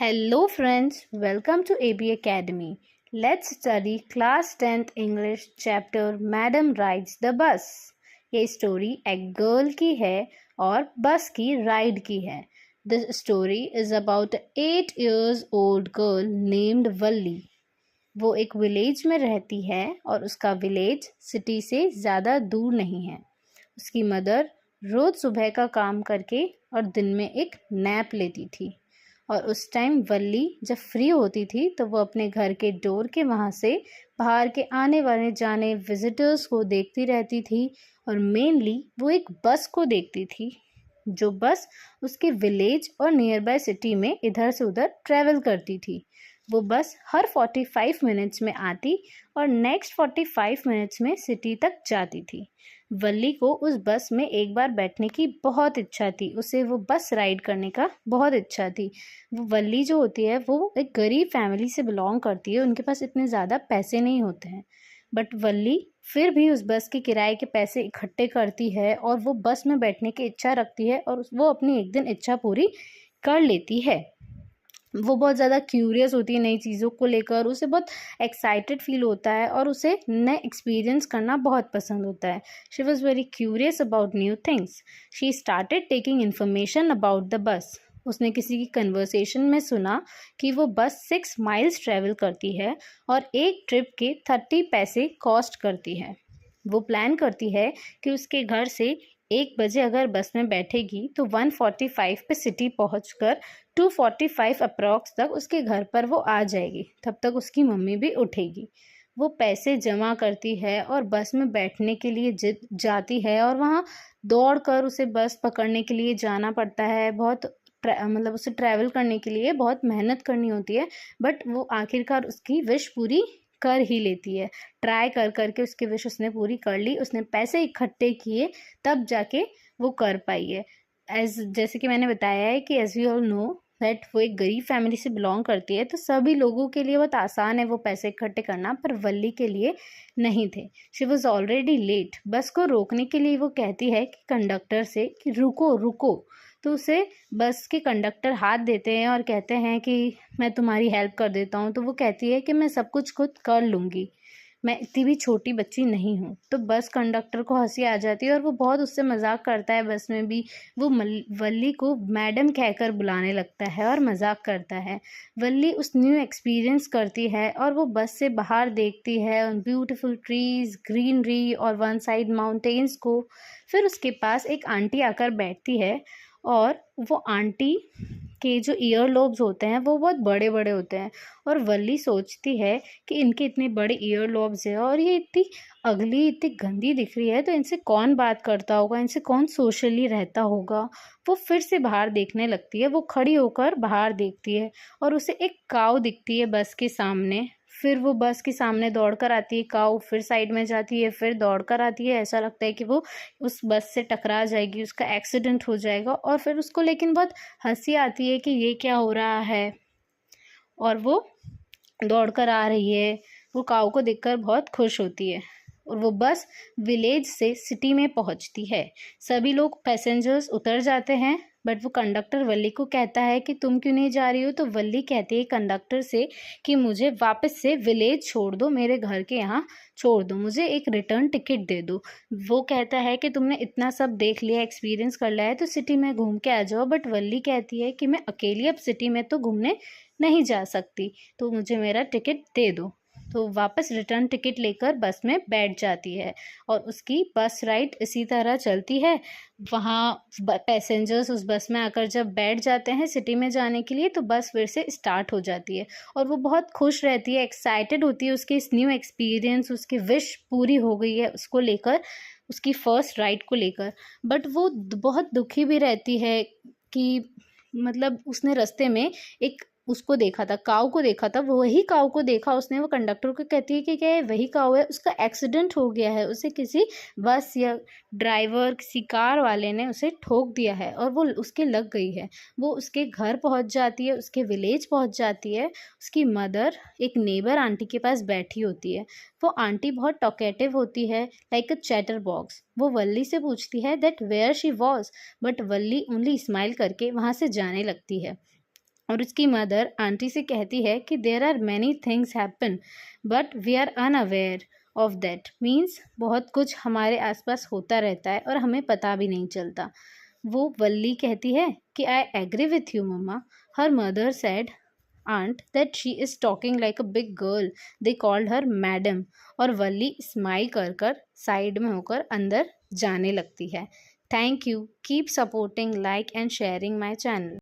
Hello friends, welcome to AB Academy. Let's study class 10th English chapter Madam Rides the Bus. ये story एक girl की है और बस की राइड की है. This story is about an 8 years old girl named वल्ली. वो एक विलेज में रहती है और उसका विलेज सिटी से ज़्यादा दूर नहीं है. उसकी मदर रोज़ सुबह का काम करके और दिन में एक नैप लेती थी. और उस टाइम वल्ली जब फ्री होती थी तो वो अपने घर के डोर के वहाँ से बाहर के आने वाले जाने विजिटर्स को देखती रहती थी और मेनली वो एक बस को देखती थी जो बस उसके विलेज और नियर बाय सिटी में इधर से उधर ट्रैवल करती थी. वो बस हर 45 मिनट्स में आती और नेक्स्ट 45 मिनट्स में सिटी तक जाती थी. वल्ली को उस बस में एक बार बैठने की बहुत इच्छा थी. उसे वो बस राइड करने का बहुत इच्छा थी. वो वल्ली जो होती है वो एक गरीब फैमिली से बिलोंग करती है. उनके पास इतने ज़्यादा पैसे नहीं होते हैं बट वल्ली फिर भी उस बस के किराए के पैसे इकट्ठे करती है और वो बस में बैठने की इच्छा रखती है और वो अपनी एक दिन इच्छा पूरी कर लेती है. वो बहुत ज़्यादा क्यूरियस होती है नई चीज़ों को लेकर. उसे बहुत एक्साइटेड फील होता है और उसे नए एक्सपीरियंस करना बहुत पसंद होता है. She was very curious about new things. She started taking information about the bus. उसने किसी की कन्वर्सेशन में सुना कि वो बस 6 माइल्स ट्रैवल करती है और एक ट्रिप के 30 पैसे कॉस्ट करती है. वो प्लान करती है कि उसके घर से 1 बजे अगर बस में बैठेगी तो 1:45 पे सिटी पहुंचकर 2:45 अप्रॉक्स तक उसके घर पर वो आ जाएगी. तब तक उसकी मम्मी भी उठेगी. वो पैसे जमा करती है और बस में बैठने के लिए जाती है और वहाँ दौड़ कर उसे बस पकड़ने के लिए जाना पड़ता है. बहुत मतलब उसे ट्रैवल करने के लिए बहुत मेहनत करनी होती है बट वो आखिरकार उसकी विश पूरी कर ही लेती है. ट्राई कर करके उसकी विश उसने पूरी कर ली. उसने पैसे इकट्ठे किए तब जाके वो कर पाई है. जैसे कि मैंने बताया है कि as we all know that वो एक गरीब फैमिली से बिलोंग करती है तो सभी लोगों के लिए बहुत आसान है वो पैसे इकट्ठे करना पर वल्ली के लिए नहीं थे. She was already late. Bus को रोकने के लिए वो कहती है कि कंडक्टर से कि रुको रुको. तो उसे बस के कंडक्टर हाथ देते हैं और कहते हैं कि मैं तुम्हारी हेल्प कर देता हूँ. तो वो कहती है कि मैं सब कुछ खुद कर लूँगी, मैं इतनी भी छोटी बच्ची नहीं हूँ. तो बस कंडक्टर को हंसी आ जाती है और वो बहुत उससे मजाक करता है. बस में भी वो वल्ली को मैडम कहकर बुलाने लगता है और मजाक करता है. वल्ली उस न्यू एक्सपीरियंस करती है और वो बस से बाहर देखती है ब्यूटीफुल ट्रीज, ग्रीनरी और वन साइड माउंटेन्स को. फिर उसके पास एक आंटी आकर बैठती है और वो आंटी के जो ईयर लोब्स होते हैं वो बहुत बड़े बड़े होते हैं और वल्ली सोचती है कि इनके इतने बड़े ईयर लोब्स हैं और ये इतनी अगली इतनी गंदी दिख रही है तो इनसे कौन बात करता होगा, इनसे कौन सोशली रहता होगा. वो फिर से बाहर देखने लगती है. वो खड़ी होकर बाहर देखती है और उसे एक काऊ दिखती है बस के सामने. फिर वो बस के सामने दौड़ कर आती है काऊ, फिर साइड में जाती है, फिर दौड़ कर आती है. ऐसा लगता है कि वो उस बस से टकरा जाएगी, उसका एक्सीडेंट हो जाएगा. और फिर उसको लेकिन बहुत हंसी आती है कि ये क्या हो रहा है और वो दौड़ कर आ रही है. वो काऊ को देखकर बहुत खुश होती है और वो बस विलेज से सिटी में पहुंचती है. सभी लोग पैसेंजर्स उतर जाते हैं बट वो कंडक्टर वल्ली को कहता है कि तुम क्यों नहीं जा रही हो. तो वल्ली कहती है कंडक्टर से कि मुझे वापस से विलेज छोड़ दो, मेरे घर के यहाँ छोड़ दो, मुझे एक रिटर्न टिकट दे दो. वो कहता है कि तुमने इतना सब देख लिया, एक्सपीरियंस कर लिया है तो सिटी में घूम के आ जाओ. बट वल्ली कहती है कि मैं अकेली अब सिटी में तो घूमने नहीं जा सकती, तो मुझे मेरा टिकट दे दो. तो वापस रिटर्न टिकट लेकर बस में बैठ जाती है और उसकी बस राइड इसी तरह चलती है. वहाँ पैसेंजर्स उस बस में आकर जब बैठ जाते हैं सिटी में जाने के लिए तो बस फिर से स्टार्ट हो जाती है और वो बहुत खुश रहती है, एक्साइटेड होती है उसके इस न्यू एक्सपीरियंस, उसकी विश पूरी हो गई है उसको लेकर, उसकी फर्स्ट राइड को लेकर. बट वो बहुत दुखी भी रहती है कि मतलब उसने रास्ते में एक उसको देखा था, काऊ को देखा था. वो वही काऊ को देखा उसने. वो कंडक्टर को कहती है कि क्या ये वही काऊ है, उसका एक्सीडेंट हो गया है, उसे किसी बस या ड्राइवर किसी कार वाले ने उसे ठोक दिया है और वो उसके लग गई है. वो उसके घर पहुंच जाती है, उसके विलेज पहुंच जाती है. उसकी मदर एक नेबर आंटी के पास बैठी होती है. वो आंटी बहुत टॉकेटिव होती है, लाइक अ चैटर बॉक्स. वो वल्ली से पूछती है that where she was but Valli only smile करके वहाँ से जाने लगती है. और उसकी मदर आंटी से कहती है कि there are many things happen but we are unaware of that. Means बहुत कुछ हमारे आसपास होता रहता है और हमें पता भी नहीं चलता। वो वल्ली कहती है कि I agree with you mamma. Her mother said aunt that she is talking like a big girl. They called her madam। और वल्ली स्माइल कर कर साइड में होकर अंदर जाने लगती है। Thank you, keep supporting, like and sharing my channel.